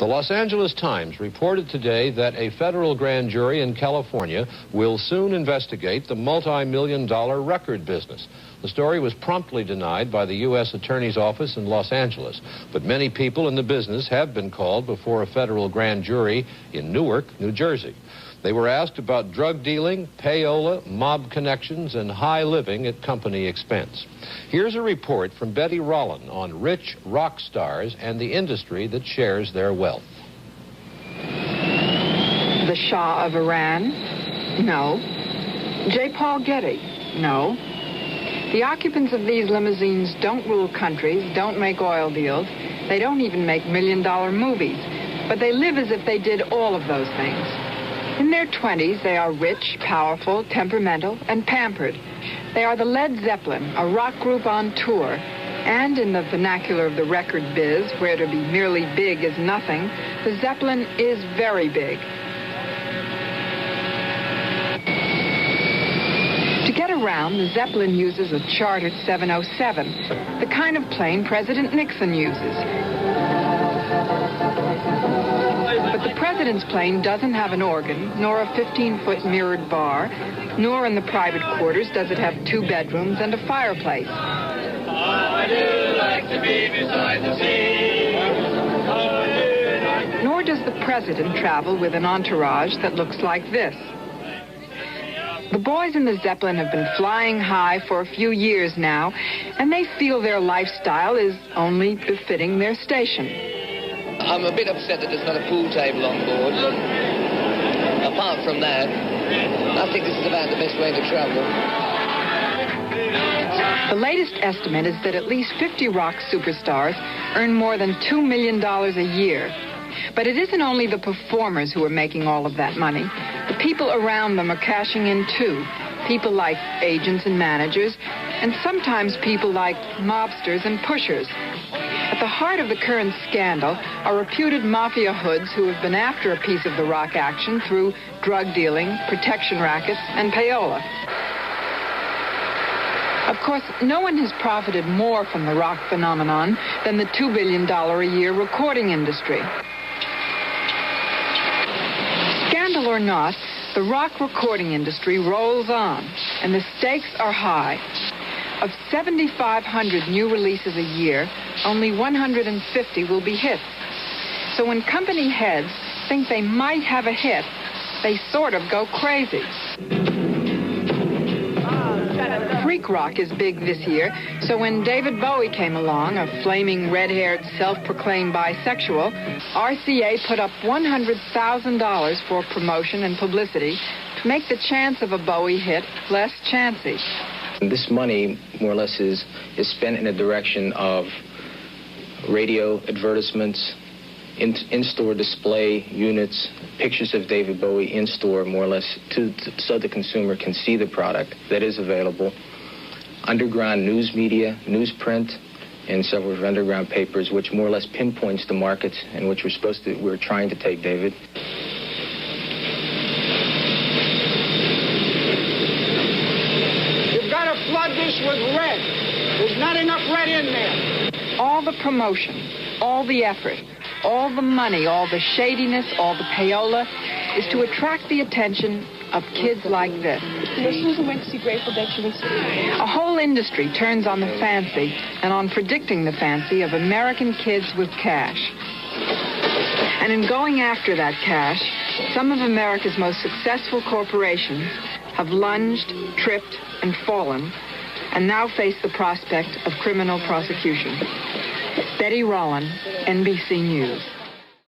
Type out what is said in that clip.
The Los Angeles Times reported today that a federal grand jury in California will soon investigate the multi-million-dollar record business. The story was promptly denied by the U.S. Attorney's Office in Los Angeles, but many people in the business have been called before a federal grand jury in Newark, New Jersey. They were asked about drug dealing, payola, mob connections, and high living at company expense. Here's a report from Betty Rollin on rich rock stars and the industry that shares their wealth. The Shah of Iran? No. J. Paul Getty? No. The occupants of these limousines don't rule countries, don't make oil deals. They don't even make million-dollar movies. But they live as if they did all of those things. In their 20s, they are rich, powerful, temperamental, and pampered. They are the Led Zeppelin, a rock group on tour. And in the vernacular of the record biz, where to be merely big is nothing, the Zeppelin is very big. To get around, the Zeppelin uses a chartered 707, the kind of plane President Nixon uses. But the president's plane doesn't have an organ, nor a 15-foot mirrored bar, nor in the private quarters does it have 2 bedrooms and a fireplace. Oh, I do like to be beside the sea. Oh, I do like. Nor does the president travel with an entourage that looks like this. The boys in the Zeppelin have been flying high for a few years now, and they feel their lifestyle is only befitting their station. I'm a bit upset that there's not a pool table on board, but apart from that, I think this is about the best way to travel. The latest estimate is that at least 50 rock superstars earn more than $2 million a year. But it isn't only the performers who are making all of that money. The people around them are cashing in too. People like agents and managers, and sometimes people like mobsters and pushers. At the heart of the current scandal are reputed mafia hoods who have been after a piece of the rock action through drug dealing, protection rackets, and payola. Of course, no one has profited more from the rock phenomenon than the $2 billion a year recording industry. Scandal or not, the rock recording industry rolls on, and the stakes are high. Of 7,500 new releases a year, only 150 will be hits. So when company heads think they might have a hit, they sort of go crazy. Freak rock is big this year, so when David Bowie came along, a flaming red-haired, self-proclaimed bisexual, RCA put up $100,000 for promotion and publicity to make the chance of a Bowie hit less chancy. This money, more or less, is spent in a direction of radio advertisements, in-store display units, pictures of David Bowie in-store, more or less, so the consumer can see the product that is available. Underground news media, newsprint, and several underground papers, which more or less pinpoints the markets in which we're trying to take David. Flood this with red. There's not enough red in there. All the promotion, all the effort, all the money, all the shadiness, all the payola is to attract the attention of kids like this. Susan went to see Grateful Dead. A whole industry turns on the fancy and on predicting the fancy of American kids with cash. And in going after that cash, some of America's most successful corporations have lunged, tripped, and fallen, and now face the prospect of criminal prosecution. Betty Rollin, NBC News.